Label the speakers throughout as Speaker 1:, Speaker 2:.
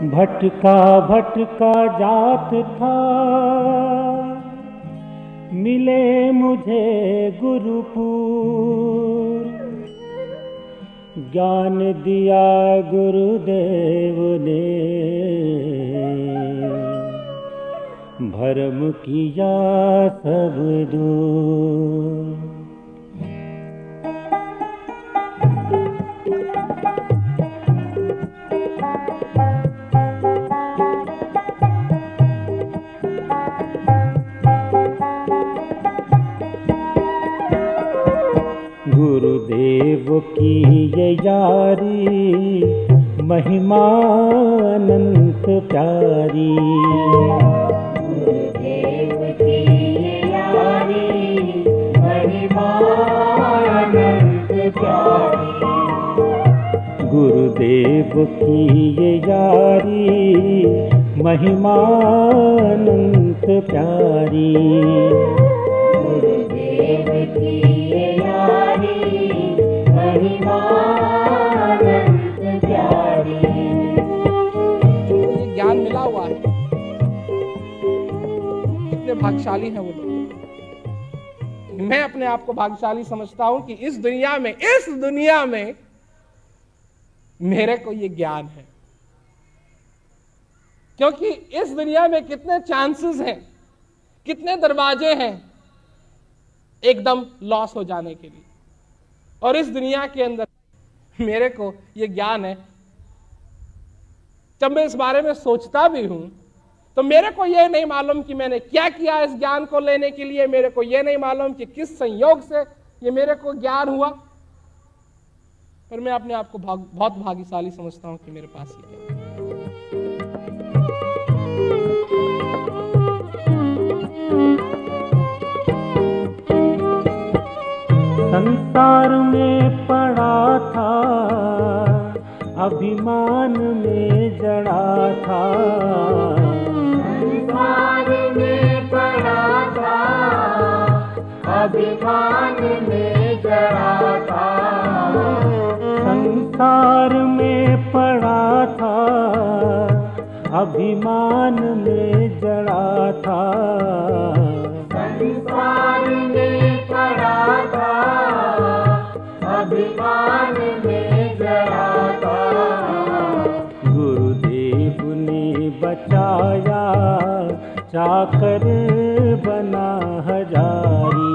Speaker 1: भटका भटका जात था, मिले मुझे गुरुपुर। ज्ञान दिया गुरुदेव ने, भरम किया सब दूर। गुरुदेव की ये यारी, महिमा अनंत प्यारी।
Speaker 2: गुरुदेव की ये यारी, महिमा अनंत प्यारी।
Speaker 1: गुरुदेव की ये यारी, महिमा अनंत प्यारी।
Speaker 2: गुरुदेव की ये यारी, महिमा अनंत प्यारी।
Speaker 3: ये ज्ञान मिला हुआ है, कितने भाग्यशाली हैं वो लोग। मैं अपने आप को भाग्यशाली समझता हूं कि इस दुनिया में मेरे को ये ज्ञान है। क्योंकि इस दुनिया में कितने चांसेस हैं, कितने दरवाजे हैं एकदम लॉस हो जाने के लिए, और इस दुनिया के अंदर मेरे को ये ज्ञान है। जब मैं इस बारे में सोचता भी हूं तो मेरे को यह नहीं मालूम कि मैंने क्या किया इस ज्ञान को लेने के लिए। मेरे को यह नहीं मालूम कि किस संयोग से ये मेरे को ज्ञान हुआ, पर मैं अपने आप को बहुत भाग्यशाली समझता हूं कि मेरे पास ये ज्ञान है।
Speaker 1: संसार में पड़ा था, अभिमान में जड़ा था।
Speaker 2: संसार में पड़ा था, अभिमान में जड़ा था।
Speaker 1: संसार में पड़ा था, अभिमान में जड़ा था।
Speaker 2: संसार में पड़ा था, अभिमान में जड़ा था।
Speaker 1: गुरुदेव ने बचाया, चाकर बना हजारी।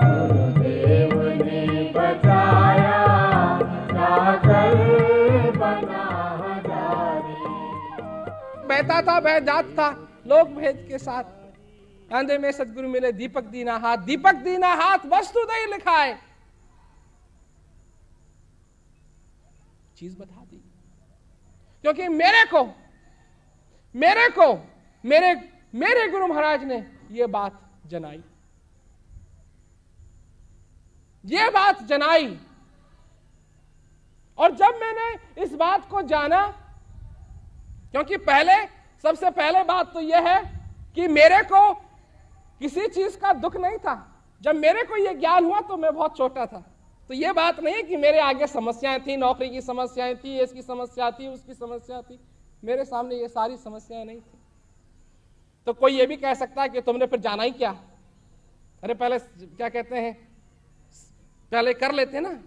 Speaker 2: गुरुदेव ने बचाया, चाकर बना हजारी।
Speaker 3: बहता था बह जात था लोक भेद के साथ, अंधे में सदगुरु मिले दीपक दीना हाथ। दीपक दीना हाथ वस्तु नहीं लिखाए, चीज बता दी। क्योंकि मेरे गुरु महाराज ने ये बात जनाई। और जब मैंने इस बात को जाना, क्योंकि सबसे पहले बात तो यह है कि मेरे को किसी चीज का दुख नहीं था। जब मेरे को यह ज्ञान हुआ तो मैं बहुत छोटा था, तो यह बात नहीं कि मेरे आगे समस्याएं थी, नौकरी की समस्याएं थी, इसकी समस्या थी, उसकी समस्या थी। मेरे सामने ये सारी समस्याएं नहीं थी। तो कोई ये भी कह सकता है कि तुमने फिर जाना ही क्या, अरे पहले क्या कहते हैं, पहले कर लेते ना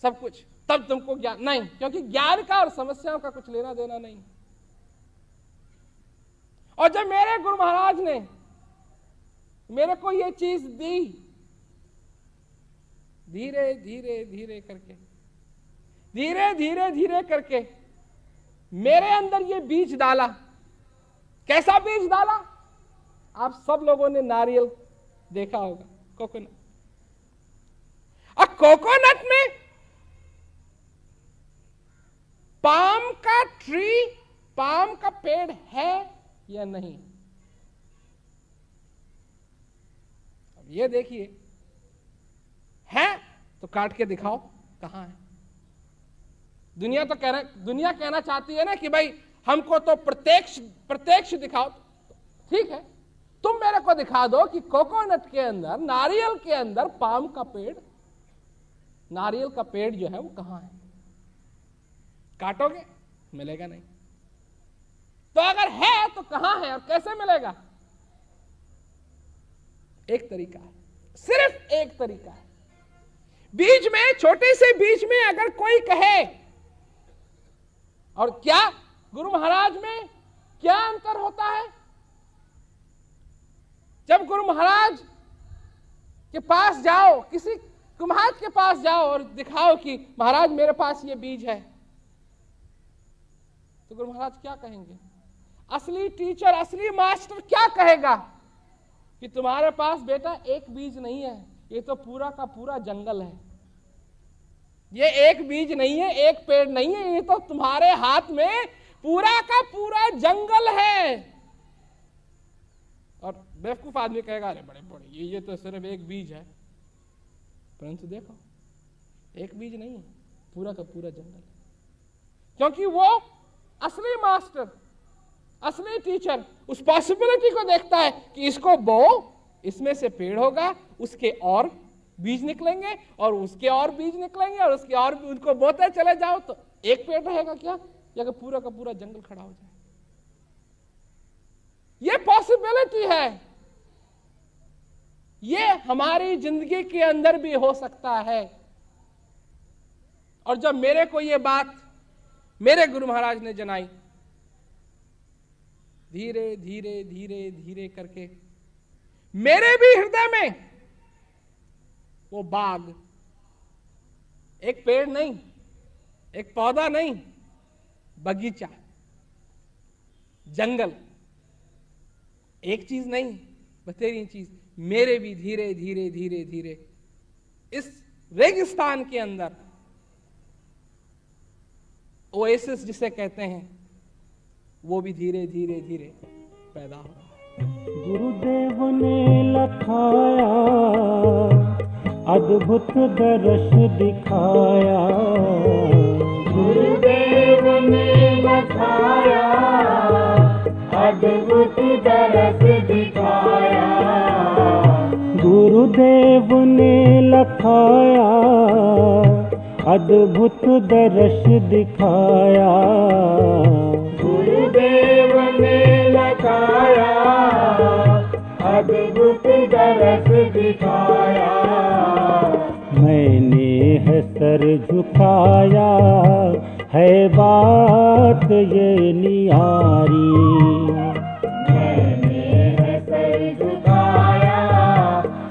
Speaker 3: सब कुछ, तब तुमको ज्ञान। नहीं, क्योंकि ज्ञान का और समस्याओं का कुछ लेना देना नहीं। और जब मेरे गुरु महाराज ने मेरे को ये चीज दी, धीरे धीरे करके मेरे अंदर ये बीज डाला। कैसा बीज डाला? आप सब लोगों ने नारियल देखा होगा, कोकोनट। अब कोकोनट में पाम का पेड़ है या नहीं? अब ये देखिए, है तो काट के दिखाओ कहां है। दुनिया कहना चाहती है ना कि भाई हमको तो प्रत्यक्ष दिखाओ। ठीक है, तुम मेरे को दिखा दो कि कोकोनट के अंदर, नारियल के अंदर पाम का पेड़, नारियल का पेड़ जो है वो कहां है। काटोगे, मिलेगा नहीं। तो अगर है तो कहां है और कैसे मिलेगा? एक तरीका है, सिर्फ एक तरीका है। बीज में, छोटे से बीज में अगर कोई कहे, और क्या गुरु महाराज में क्या अंतर होता है? जब गुरु महाराज के पास जाओ, किसी कुम्हार के पास जाओ और दिखाओ कि महाराज मेरे पास ये बीज है, तो गुरु महाराज क्या कहेंगे? असली टीचर, असली मास्टर क्या कहेगा कि तुम्हारे पास बेटा एक बीज नहीं है, ये तो पूरा का पूरा जंगल है। ये एक बीज नहीं है, एक पेड़ नहीं है, ये तो तुम्हारे हाथ में पूरा का पूरा जंगल है। और बेवकूफ आदमी कहेगा अरे बड़े बड़े ये तो सिर्फ एक बीज है, परंतु देखो एक बीज नहीं है, पूरा का पूरा जंगल है। क्योंकि वो असली मास्टर, असली टीचर उस पॉसिबिलिटी को देखता है कि इसको बो, इसमें से पेड़ होगा, उसके और बीज निकलेंगे और उसके और बीज निकलेंगे और उसके और उनको बोते चले जाओ तो एक पेड़ रहेगा क्या, या कि पूरा का पूरा जंगल खड़ा हो जाए। ये पॉसिबिलिटी है, ये हमारी जिंदगी के अंदर भी हो सकता है। और जब मेरे को ये बात मेरे गुरु महाराज ने जनाई, धीरे धीरे धीरे धीरे करके मेरे भी हृदय में वो बाग, एक पेड़ नहीं, एक पौधा नहीं, बगीचा, जंगल, एक चीज नहीं बतेरी चीज, मेरे भी धीरे धीरे धीरे धीरे इस रेगिस्तान के अंदर ओएसिस जिसे कहते हैं, वो भी धीरे धीरे धीरे पैदा हो।
Speaker 1: गुरुदेव ने लखाया, अद्भुत दर्श दिखाया।
Speaker 2: गुरुदेव ने लखाया, अद्भुत दर्श दिखाया।
Speaker 1: गुरुदेव ने लखाया, अद्भुत दर्श दिखाया।
Speaker 2: गुरुदेव ने लखाया, अद्भुत दर्श दिखाया।
Speaker 1: मैंने है सर झुकाया, है बात ये नियारी।
Speaker 2: मैंने है सर झुकाया,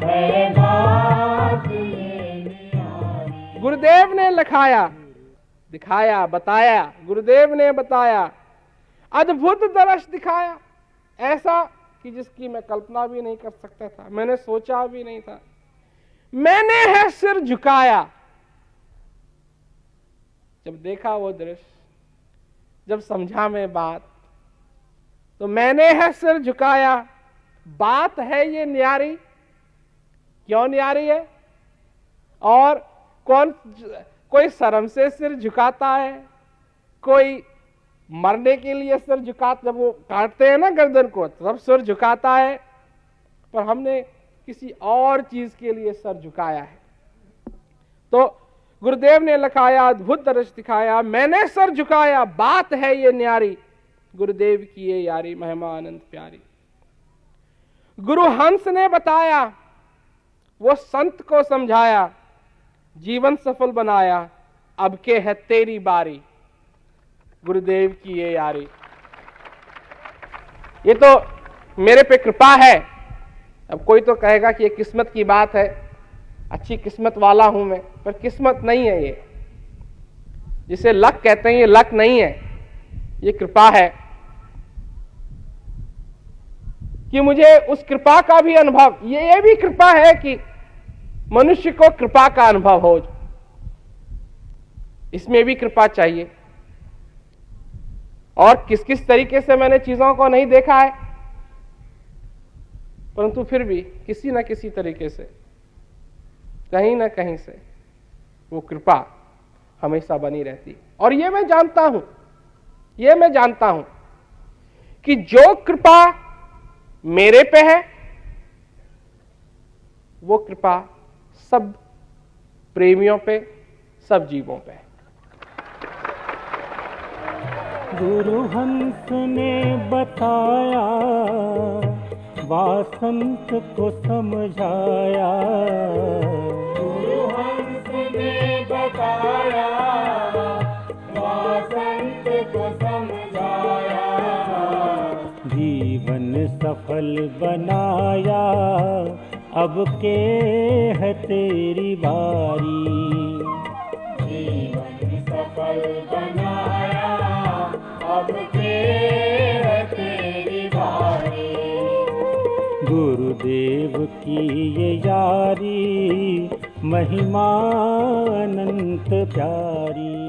Speaker 2: है बात ये नियारी।
Speaker 3: गुरुदेव ने लिखाया, दिखाया, बताया, गुरुदेव ने बताया, अद्भुत दर्श दिखाया, ऐसा कि जिसकी मैं कल्पना भी नहीं कर सकता था, मैंने सोचा भी नहीं था। मैंने है सिर झुकाया, जब देखा वो दृश्य, जब समझा मैं बात, तो मैंने है सिर झुकाया। बात है ये न्यारी, क्यों न्यारी है? और कोई शर्म से सिर झुकाता है, कोई मरने के लिए सिर झुकाता, जब वो काटते हैं ना गर्दन को तब सिर झुकाता है, पर हमने किसी और चीज के लिए सर झुकाया है। तो गुरुदेव ने लिखाया, अद्भुत दर्श दिखाया, मैंने सर झुकाया, बात है ये न्यारी, गुरुदेव की ये यारी महिमा अनंत प्यारी। गुरु हंस ने बताया, वो संत को समझाया, जीवन सफल बनाया, अब के है तेरी बारी, गुरुदेव की ये यारी। ये तो मेरे पे कृपा है। अब कोई तो कहेगा कि ये किस्मत की बात है, अच्छी किस्मत वाला हूं मैं, पर किस्मत नहीं है ये, जिसे लक कहते हैं, ये लक नहीं है, ये कृपा है कि मुझे उस कृपा का भी अनुभव, ये भी कृपा है कि मनुष्य को कृपा का अनुभव हो, इसमें भी कृपा चाहिए। और किस किस तरीके से मैंने चीजों को नहीं देखा है, परंतु फिर भी किसी न किसी तरीके से, कहीं ना कहीं से वो कृपा हमेशा बनी रहती है। और ये मैं जानता हूं कि जो कृपा मेरे पे है, वो कृपा सब प्रेमियों पे, सब जीवों पे है।
Speaker 1: गुरु हंस ने बताया, वासंत को समझाया।
Speaker 2: गुरु हंस ने बताया, वासंत को समझाया।
Speaker 1: जीवन सफल बनाया, अब के है तेरी बारी।
Speaker 2: जीवन सफल बनाया, अब के है तेरी बारी।
Speaker 1: गुरुदेव की ये यारी, महिमा अनंत प्यारी।